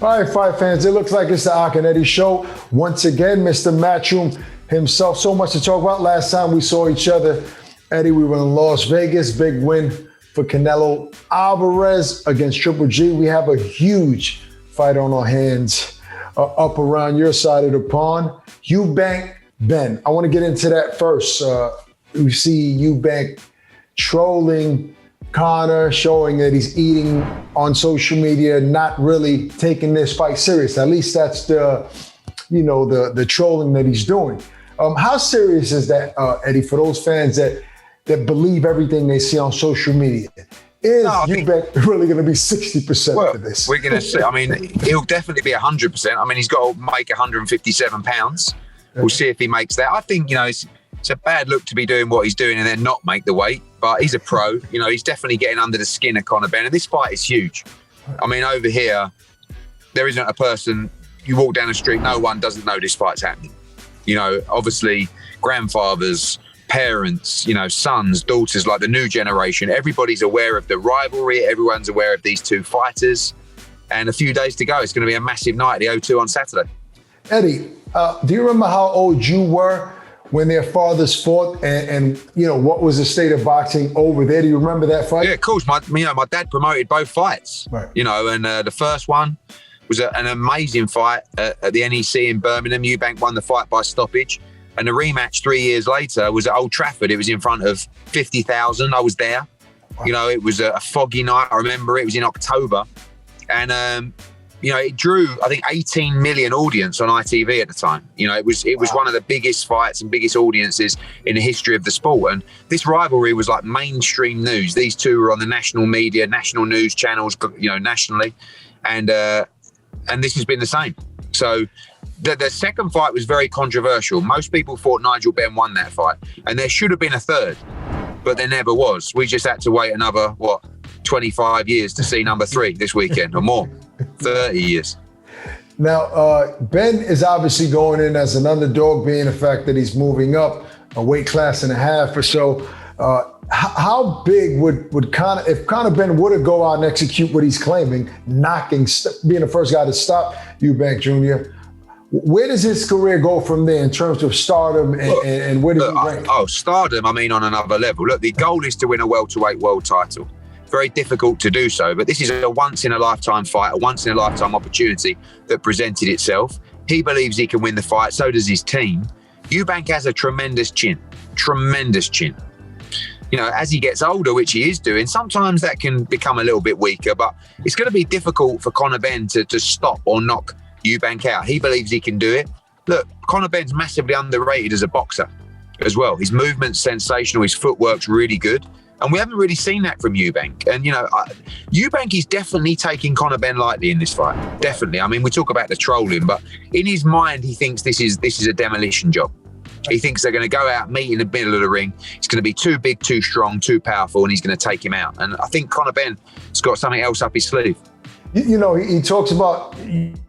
All right, fight fans, it looks like it's the Ak and Eddie show. Once again, Mr. Matchroom himself. So much to talk about. Last time we saw each other, Eddie, we were in Las Vegas. Big win for Canelo Alvarez against Triple G. We have a huge fight on our hands up around your side of the pond. Eubank, Ben. I want to get into that first. We see Eubank trolling Conor, showing that he's eating on social media, not really taking this fight serious. At least that's the trolling that he's doing. How serious is that, Eddie, for those fans that believe everything they see on social media? Is Eubank really going to be 60% for this? We're going to see. I mean, he'll definitely be 100%. I mean, he's got to make 157 pounds. We'll see if he makes that. I think, it's a bad look to be doing what he's doing and then not make the weight, but he's a pro. He's definitely getting under the skin of Conor Benn, and this fight is huge. I mean, over here, there isn't a person, you walk down the street, no one doesn't know this fight's happening. Obviously, grandfathers, parents, sons, daughters, like the new generation, everybody's aware of the rivalry, everyone's aware of these two fighters, and a few days to go. It's going to be a massive night at the O2 on Saturday. Eddie, do you remember how old you were when their fathers fought, and what was the state of boxing over there? Do you remember that fight? Yeah, of course. My dad promoted both fights. Right. And the first one was an amazing fight at the NEC in Birmingham. Eubank won the fight by stoppage, and the rematch 3 years later was at Old Trafford. It was in front of 50,000. I was there. Wow. It was a foggy night. I remember it was in October, and it drew, I think, 18 million audience on ITV at the time. It was one of the biggest fights and biggest audiences in the history of the sport. And this rivalry was like mainstream news. These two were on the national media, national news channels, nationally. And this has been the same. So the second fight was very controversial. Most people thought Nigel Benn won that fight. And there should have been a third, but there never was. We just had to wait another, 25 years to see number 3 this weekend or more. 30 years. Now, Ben is obviously going in as an underdog, being the fact that he's moving up a weight class and a half or so. How big would Conor, if Conor Benn were to go out and execute what he's claiming, being the first guy to stop Eubank Jr., where does his career go from there in terms of stardom and where does he rank? Stardom, on another level. Look, the goal is to win a welterweight world title. Very difficult to do so, but this is a once-in-a-lifetime fight, a once-in-a-lifetime opportunity that presented itself. He believes he can win the fight, so does his team. Eubank has a tremendous chin. As he gets older, which he is doing, sometimes that can become a little bit weaker, but it's going to be difficult for Conor Benn to stop or knock Eubank out. He believes he can do it. Look, Conor Benn's massively underrated as a boxer as well. His movement's sensational, his footwork's really good. And we haven't really seen that from Eubank. And, Eubank is definitely taking Conor Benn lightly in this fight. Definitely. We talk about the trolling, but in his mind, he thinks this is a demolition job. He thinks they're going to go out, meet in the middle of the ring. It's going to be too big, too strong, too powerful, and he's going to take him out. And I think Conor Benn's got something else up his sleeve. He talks about,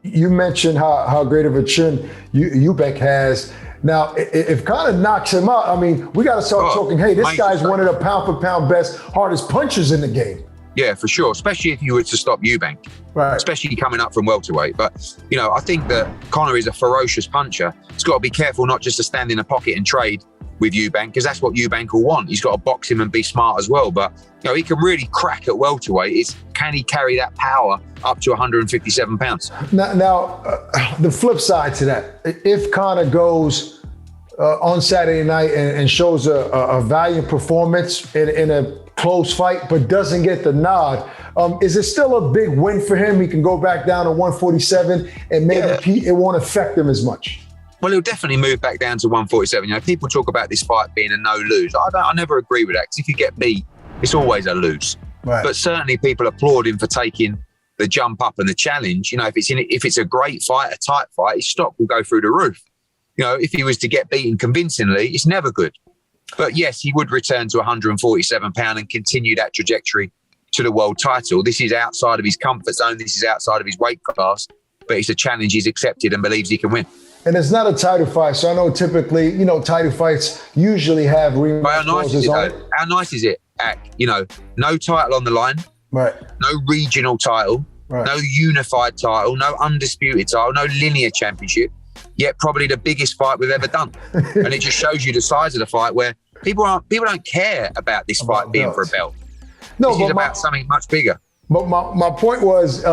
you mentioned how great of a chin Eubank has. Now, if Conor knocks him out, we got to start talking, hey, this guy's one of the pound-for-pound best, hardest punchers in the game. Yeah, for sure, especially if you were to stop Eubank, right? Especially coming up from welterweight. But, I think that Conor is a ferocious puncher. He's got to be careful not just to stand in a pocket and trade with Eubank, because that's what Eubank will want. He's got to box him and be smart as well. But, he can really crack at welterweight. Can he carry that power up to 157 pounds? Now, the flip side to that, if Conor goes on Saturday night and shows a valiant performance in a close fight, but doesn't get the nod, is it still a big win for him? He can go back down to 147 and maybe it won't affect him as much. Well, he'll definitely move back down to 147. People talk about this fight being a no-lose. I never agree with that, because if you get beat, it's always a lose. Right. But certainly people applaud him for taking the jump up and the challenge. If it's a great fight, a tight fight, his stock will go through the roof. If he was to get beaten convincingly, it's never good. But yes, he would return to 147 pound and continue that trajectory to the world title. This is outside of his comfort zone. This is outside of his weight class, but it's a challenge he's accepted and believes he can win. And it's not a title fight, so I know typically, title fights usually have rematch clauses on it. How nice is it, Ak? No title on the line. Right. No regional title. no unified title, no undisputed title, no linear championship, yet probably the biggest fight we've ever done. And it just shows you the size of the fight, where people don't care about this fight being for a belt. No, this is about something much bigger. But my point was,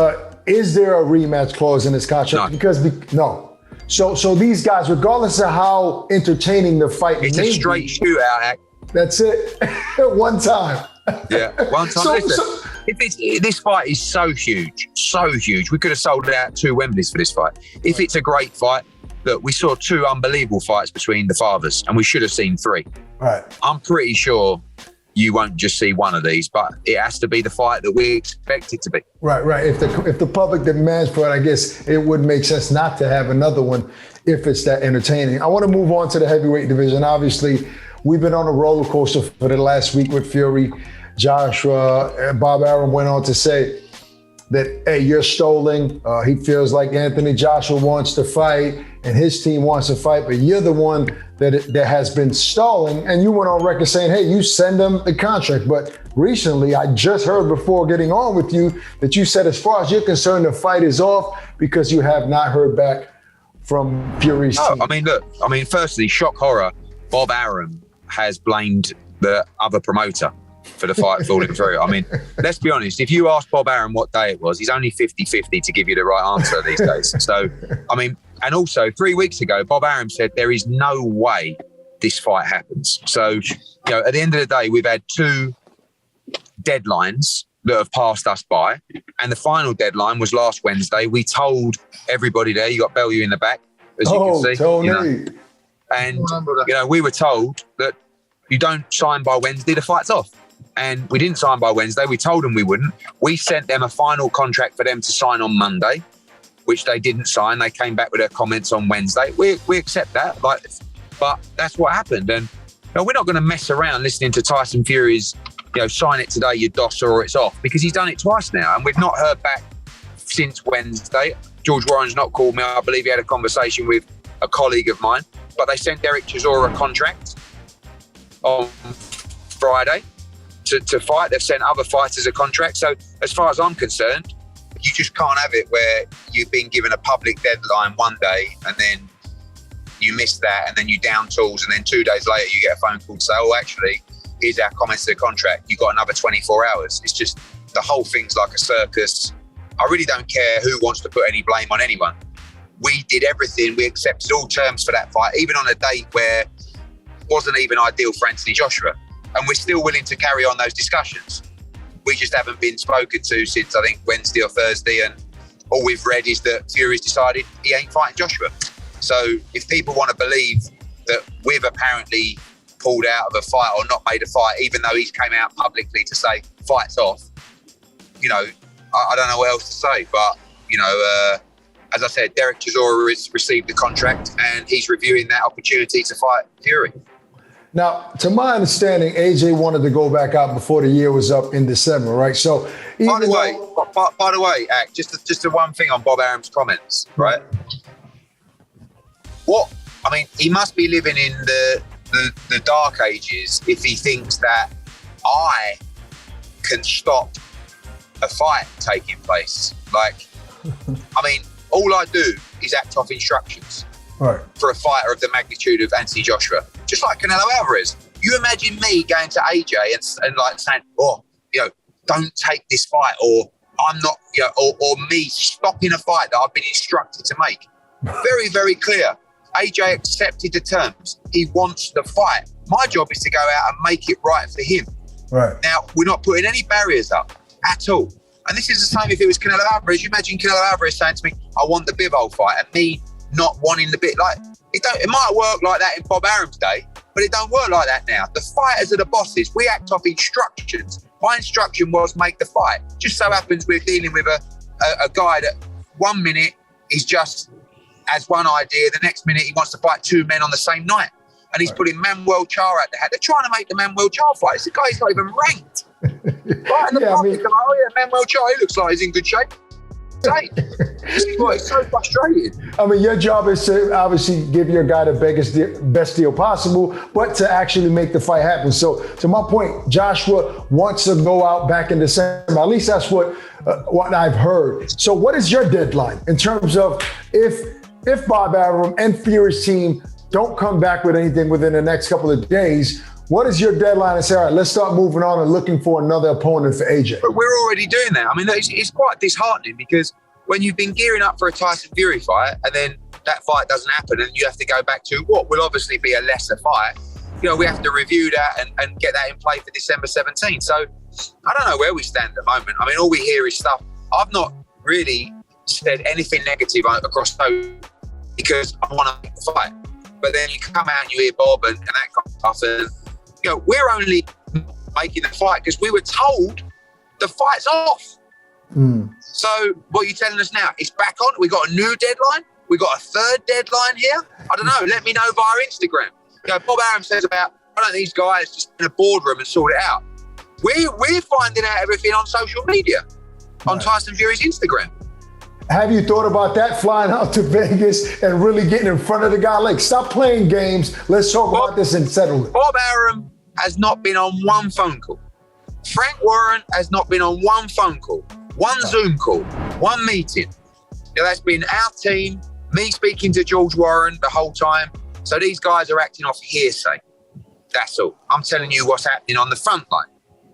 is there a rematch clause in this contract? No. Because no. So these guys, regardless of how entertaining the fight it's may a straight be, shootout act. That's it. One time. Yeah, one time. This fight is so huge. We could have sold out 2 Wembleys for this fight. If it's a great fight, look, we saw 2 unbelievable fights between the fathers, and we should have seen 3. Right. I'm pretty sure you won't just see one of these, but it has to be the fight that we expect it to be. Right. If the public demands for it, I guess it would make sense not to have another one if it's that entertaining. I want to move on to the heavyweight division. Obviously, we've been on a roller coaster for the last week with Fury, Joshua, and Bob Arum went on to say that, hey, you're stalling. He feels like Anthony Joshua wants to fight and his team wants to fight, but you're the one that has been stalling. And you went on record saying, hey, you send them the contract. But recently, I just heard before getting on with you that you said, as far as you're concerned, the fight is off because you have not heard back from Fury's team. I mean, firstly, shock horror, Bob Arum has blamed the other promoter for the fight falling through. I mean, let's be honest, if you ask Bob Arum what day it was, he's only 50-50 to give you the right answer these days. So, I mean, and also 3 weeks ago, Bob Arum said there is no way this fight happens. So, you know, at the end of the day, we've had 2 deadlines that have passed us by. And the final deadline was last Wednesday. We told everybody there, you got Bellew in the back, as you can see. Tony. You know, and, you know, we were told that you don't sign by Wednesday, the fight's off. And we didn't sign by Wednesday. We told them we wouldn't. We sent them a final contract for them to sign on Monday, which they didn't sign. They came back with their comments on Wednesday. We accept that, but that's what happened. And you know, we're not going to mess around listening to Tyson Fury's, you know, sign it today, you dosser, or it's off, because he's done it twice now. And we've not heard back since Wednesday. George Warren's not called me. I believe he had a conversation with a colleague of mine, but they sent Derek Chisora a contract on Friday to fight. They've sent other fighters a contract. So as far as I'm concerned, you just can't have it where you've been given a public deadline one day and then you miss that and then you down tools and then 2 days later you get a phone call to say, oh, actually, here's our comments to the contract. You've got another 24 hours. It's just, the whole thing's like a circus. I really don't care who wants to put any blame on anyone. We did everything. We accepted all terms for that fight, even on a date where it wasn't even ideal for Anthony Joshua. And we're still willing to carry on those discussions. We just haven't been spoken to since, I think, Wednesday or Thursday. And all we've read is that Fury's decided he ain't fighting Joshua. So if people want to believe that we've apparently pulled out of a fight or not made a fight, even though he's came out publicly to say fight's off, you know, I don't know what else to say. But, you know, as I said, Derek Chisora has received the contract and he's reviewing that opportunity to fight Fury. Now, to my understanding, AJ wanted to go back out before the year was up in December, right? So, by the way, Ack, just the one thing on Bob Arum's comments, right? What I mean, he must be living in the dark ages if he thinks that I can stop a fight taking place. Like, I mean, all I do is act off instructions. Right. For a fighter of the magnitude of Anthony Joshua, just like Canelo Alvarez. You imagine me going to AJ and like saying, oh, you know, don't take this fight, or I'm not, you know, or me stopping a fight that I've been instructed to make. Very, very clear. AJ accepted the terms. He wants the fight. My job is to go out and make it right for him. Right. Now, we're not putting any barriers up at all. And this is the same if it was Canelo Alvarez. You imagine Canelo Alvarez saying to me, I want the Bivol fight, and me not wanting the bit. Like, it might work like that in Bob Arum's day, but it don't work like that now. The fighters are the bosses. We act off instructions. My instruction was make the fight. Just so happens we're dealing with a guy that 1 minute is just has one idea, the next minute he wants to fight 2 men on the same night. And he's putting Manuel Char out the hat. They're trying to make the Manuel Char fight. It's a guy who's not even ranked. Right, and the public are like, oh yeah, Manuel Char, he looks like he's in good shape. This is why it's so frustrating. I mean, your job is to obviously give your guy the best deal possible, but to actually make the fight happen. So, to my point, Joshua wants to go out back in December. At least that's what I've heard. So, what is your deadline in terms of if Bob Arum and Fury's team don't come back with anything within the next couple of days? What is your deadline and say, all right, let's start moving on and looking for another opponent for AJ? But we're already doing that. I mean, it's quite disheartening because when you've been gearing up for a Tyson Fury fight and then that fight doesn't happen and you have to go back to what will obviously be a lesser fight, we have to review that and get that in play for December 17th. So I don't know where we stand at the moment. I mean, all we hear is stuff. I've not really said anything negative across those because I want to make the fight. But then you come out and you hear Bob and that kind of stuff. And, we're only making the fight because we were told the fight's off. So what are you telling us now? It's back on. We got a new deadline. We got a third deadline here. I don't know. Let me know via Instagram. Bob Arum says about, why don't these guys just in a boardroom and sort it out? We're finding out everything on social media, on Tyson Fury's Instagram. Have you thought about that, flying out to Vegas and really getting in front of the guy? Like, stop playing games. Let's talk about this and settle it. Bob Arum has not been on one phone call. Frank Warren has not been on one phone call, one Zoom call, one meeting. That's been our team, me speaking to George Warren the whole time. So these guys are acting off hearsay. That's all. I'm telling you what's happening on the front line.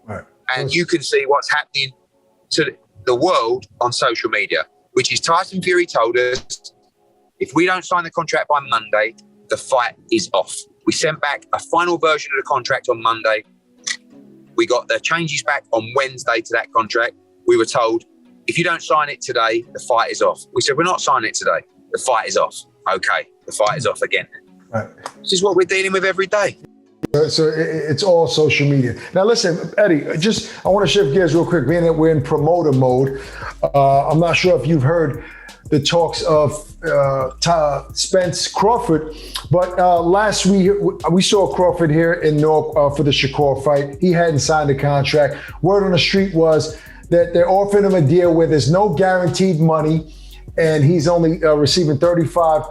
Right. And you can see what's happening to the world on social media, which is Tyson Fury told us, if we don't sign the contract by Monday, the fight is off. We sent back a final version of the contract on Monday. We got the changes back on Wednesday to that contract. We were told, if you don't sign it today, the fight is off. We said, we're not signing it today. The fight is off. Okay, the fight is off again. Right. This is what we're dealing with every day. So it's all social media. Now, listen, Eddie, I want to shift gears real quick, being that we're in promoter mode. I'm not sure if you've heard the talks of Spence Crawford, but last week we saw Crawford here in Newark for the Shakur fight. He hadn't signed a contract. Word on the street was that they're offering him a deal where there's no guaranteed money, and he's only receiving 35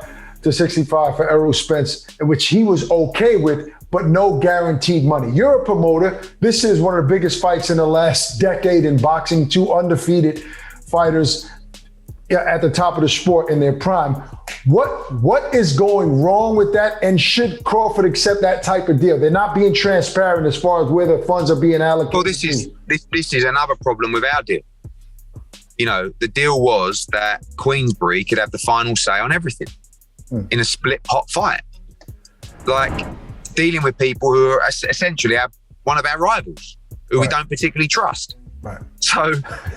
to 65 for Errol Spence, which he was okay with, but no guaranteed money. You're a promoter. This is one of the biggest fights in the last decade in boxing. Two undefeated fighters at the top of the sport in their prime. What is going wrong with that? And should Crawford accept that type of deal? They're not being transparent as far as where the funds are being allocated. Well, this is another problem with our deal. The deal was that Queensbury could have the final say on everything in a split pot fight. Like dealing with people who are essentially one of our rivals who we don't particularly trust. Right. So,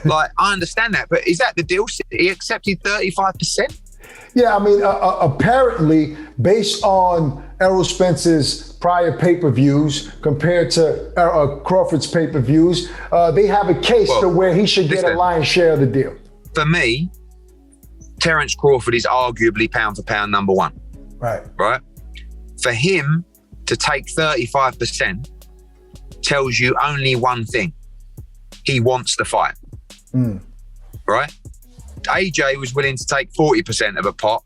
I understand that, but is that the deal? He accepted 35%? Yeah, I mean, apparently, based on Errol Spence's prior pay-per-views compared to Crawford's pay-per-views, they have a case to where he should get a lion's share of the deal. For me, Terence Crawford is arguably pound for pound number one. Right. Right? For him to take 35% tells you only one thing. He wants the fight. Right? AJ was willing to take 40% of a pot.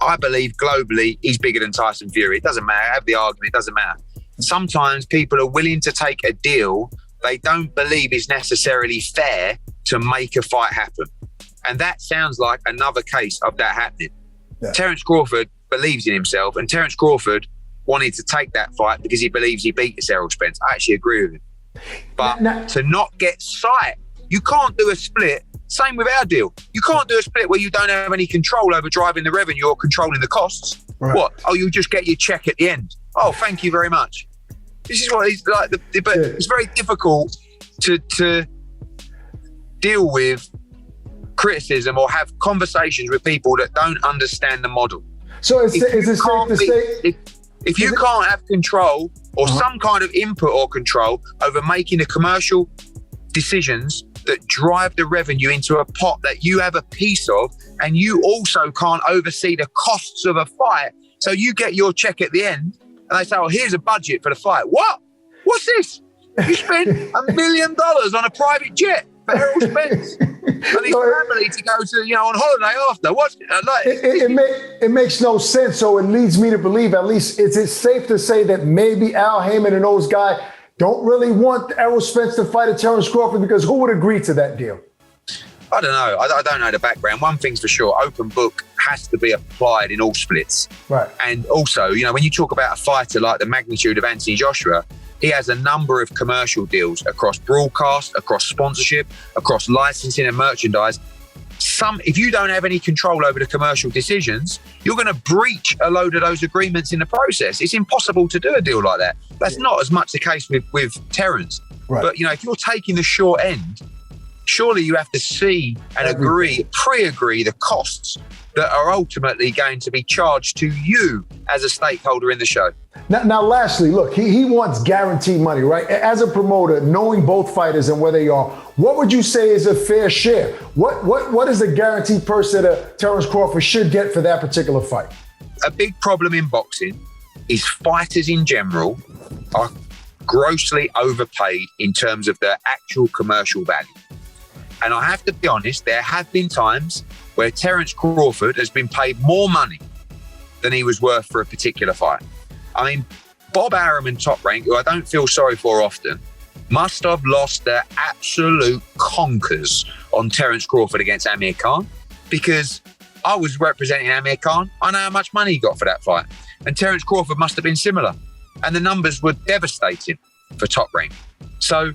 I believe globally he's bigger than Tyson Fury. It doesn't matter. Have the argument. It doesn't matter. Sometimes people are willing to take a deal they don't believe is necessarily fair to make a fight happen. And that sounds like another case of that happening. Yeah. Terence Crawford believes in himself, and Terence Crawford wanted to take that fight because he believes he beat Errol Spence. I actually agree with him. But to not get sight, you can't do a split. Same with our deal. You can't do a split where you don't have any control over driving the revenue or controlling the costs. Right. What? Oh, you just get your check at the end. Oh, thank you very much. This is what he's like. But it's very difficult to deal with criticism or have conversations with people that don't understand the model. So is it safe to say? If you can't have control or some kind of input or control over making the commercial decisions that drive the revenue into a pot that you have a piece of, and you also can't oversee the costs of a fight, so you get your check at the end and they say, oh, here's a budget for the fight. What? What's this? You spent $1 million on a private jet for Errol Spence. and his family to go to, on holiday after. It makes no sense. So it leads me to believe, at least, is it safe to say that maybe Al Heyman and those guys don't really want Errol Spence to fight Terence Crawford, because who would agree to that deal? I don't know. I don't know the background. One thing's for sure, open book has to be applied in all splits. Right. And also, when you talk about a fighter like the magnitude of Anthony Joshua, he has a number of commercial deals across broadcast, across sponsorship, across licensing and merchandise. If you don't have any control over the commercial decisions, you're going to breach a load of those agreements in the process. It's impossible to do a deal like that. That's not as much the case with Terence. Right. But, if you're taking the short end, surely you have to see and pre-agree the costs that are ultimately going to be charged to you as a stakeholder in the show. Now lastly, look, he wants guaranteed money, right? As a promoter, knowing both fighters and where they are, what would you say is a fair share? What is the guaranteed purse that Terence Crawford should get for that particular fight? A big problem in boxing is fighters in general are grossly overpaid in terms of their actual commercial value. And I have to be honest, there have been times where Terence Crawford has been paid more money than he was worth for a particular fight. I mean, Bob Arum and Top Rank, who I don't feel sorry for often, must have lost their absolute conkers on Terence Crawford against Amir Khan, because I was representing Amir Khan. I know how much money he got for that fight. And Terence Crawford must have been similar. And the numbers were devastating for Top Rank. So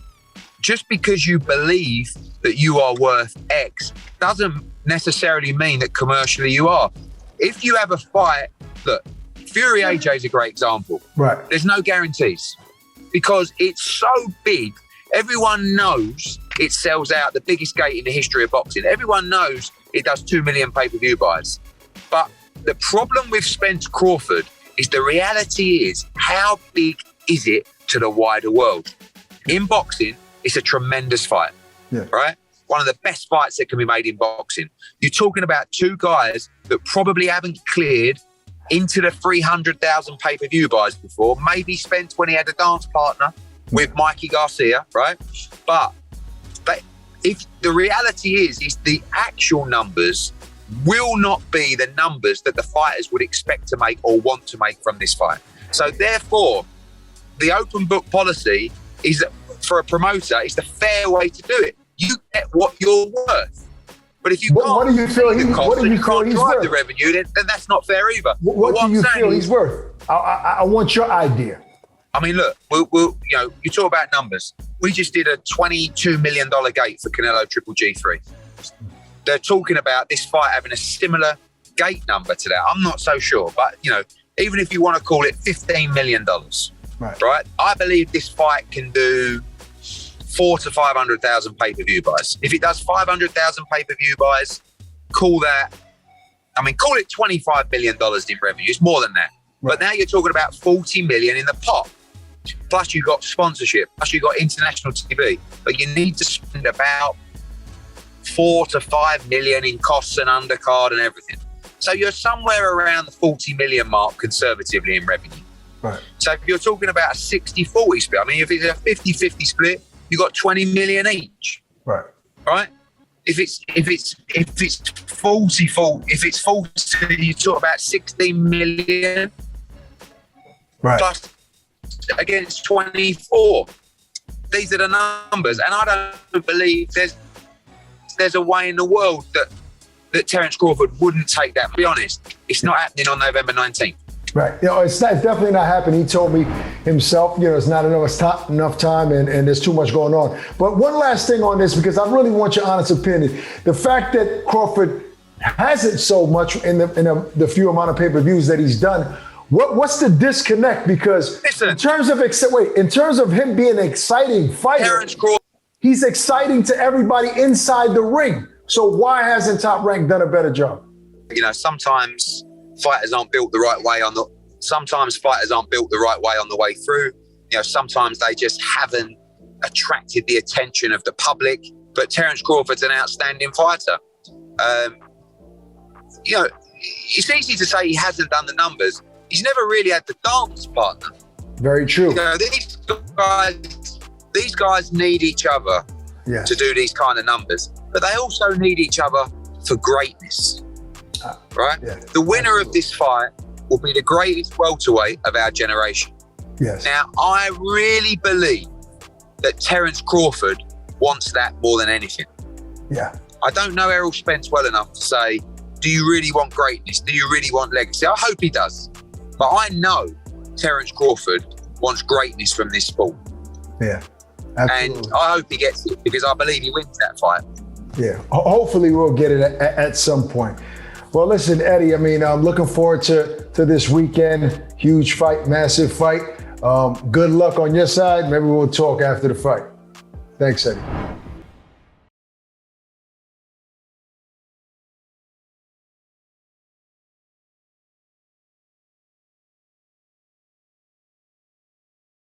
just because you believe that you are worth X doesn't necessarily mean that commercially you are. If you have a fight, look, Fury AJ is a great example. Right. There's no guarantees because it's so big. Everyone knows it sells out the biggest gate in the history of boxing. Everyone knows it does 2 million pay-per-view buys. But the problem with Spence Crawford is the reality is, how big is it to the wider world? In boxing, it's a tremendous fight, right? One of the best fights that can be made in boxing. You're talking about two guys that probably haven't cleared into the 300,000 pay-per-view buys before. Maybe Spence when he had a dance partner with Mikey Garcia, right? But if the reality is the actual numbers will not be the numbers that the fighters would expect to make or want to make from this fight. So therefore, the open book policy is, for a promoter, is the fair way to do it. You get what you're worth. But if you can't drive the revenue, then that's not fair either. What do you feel he's worth? I want your idea. I mean, look, you talk about numbers. We just did a $22 million gate for Canelo Triple G3. They're talking about this fight having a similar gate number to that. I'm not so sure, but even if you want to call it $15 million, right? I believe this fight can do 400,000 to 500,000 pay-per-view buys. If it does 500,000 pay-per-view buys, call it $25 million in revenue. It's more than that. Right. But now you're talking about 40 million in the pot. Plus you've got sponsorship, plus you've got international TV. But you need to spend about 4 to 5 million in costs and undercard and everything. So you're somewhere around the 40 million mark conservatively in revenue. Right. So if you're talking about a 60-40 split, I mean, if it's a 50-50 split, you got 20 million each. Right. Right? If it's 40, you talk about 16 million. Right. Plus against 24. These are the numbers. And I don't believe there's a way in the world that Terence Crawford wouldn't take that. To be honest, it's not happening on November 19th. Right. It's definitely not happening. He told me himself, it's not enough time and there's too much going on. But one last thing on this, because I really want your honest opinion. The fact that Crawford hasn't sold much in the few amount of pay-per-views that he's done, what's the disconnect? Because in terms of him being an exciting fighter, he's exciting to everybody inside the ring. So why hasn't Top Rank done a better job? Sometimes fighters aren't built the right way on the way through. Sometimes they just haven't attracted the attention of the public. But Terence Crawford's an outstanding fighter. It's easy to say he hasn't done the numbers. He's never really had the dance partner. Very true. These guys need each other to do these kind of numbers. but they also need each other for greatness, right? Yeah, the winner of this fight will be the greatest welterweight of our generation. Yes. Now, I really believe that Terence Crawford wants that more than anything. Yeah. I don't know Errol Spence well enough to say, do you really want greatness? Do you really want legacy? I hope he does. But I know Terence Crawford wants greatness from this sport. Yeah. Absolutely. And I hope he gets it because I believe he wins that fight. Yeah. Hopefully we'll get it at some point. Well, listen, Eddie, I mean, I'm looking forward to this weekend. Huge fight, massive fight. Good luck on your side. Maybe we'll talk after the fight. Thanks, Eddie.